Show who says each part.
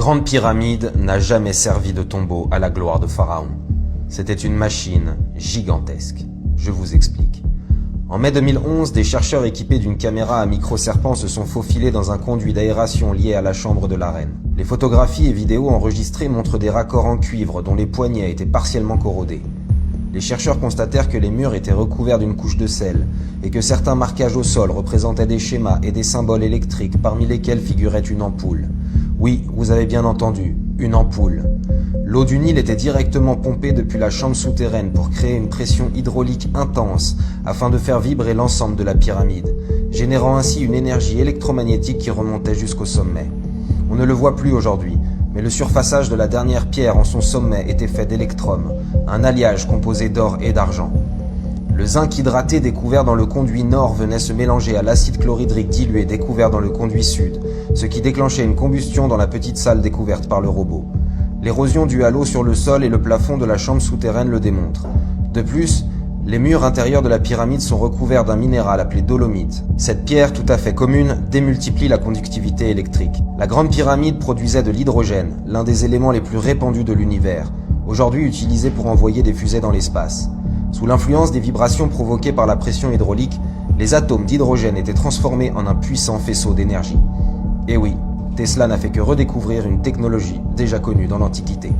Speaker 1: Grande Pyramide n'a jamais servi de tombeau à la gloire de Pharaon. C'était une machine gigantesque. Je vous explique. En mai 2011, des chercheurs équipés d'une caméra à micro-serpent se sont faufilés dans un conduit d'aération lié à la chambre de la reine. Les photographies et vidéos enregistrées montrent des raccords en cuivre dont les poignets étaient partiellement corrodés. Les chercheurs constatèrent que les murs étaient recouverts d'une couche de sel et que certains marquages au sol représentaient des schémas et des symboles électriques parmi lesquels figurait une ampoule. Oui, vous avez bien entendu, une ampoule. L'eau du Nil était directement pompée depuis la chambre souterraine pour créer une pression hydraulique intense afin de faire vibrer l'ensemble de la pyramide, générant ainsi une énergie électromagnétique qui remontait jusqu'au sommet. On ne le voit plus aujourd'hui, mais le surfaçage de la dernière pierre en son sommet était fait d'électrum, un alliage composé d'or et d'argent. Le zinc hydraté découvert dans le conduit nord venait se mélanger à l'acide chlorhydrique dilué découvert dans le conduit sud, ce qui déclenchait une combustion dans la petite salle découverte par le robot. L'érosion due à l'eau sur le sol et le plafond de la chambre souterraine le démontrent. De plus, les murs intérieurs de la pyramide sont recouverts d'un minéral appelé dolomite. Cette pierre tout à fait commune démultiplie la conductivité électrique. La Grande Pyramide produisait de l'hydrogène, l'un des éléments les plus répandus de l'univers, aujourd'hui utilisé pour envoyer des fusées dans l'espace. Sous l'influence des vibrations provoquées par la pression hydraulique, les atomes d'hydrogène étaient transformés en un puissant faisceau d'énergie. Et oui, Tesla n'a fait que redécouvrir une technologie déjà connue dans l'Antiquité.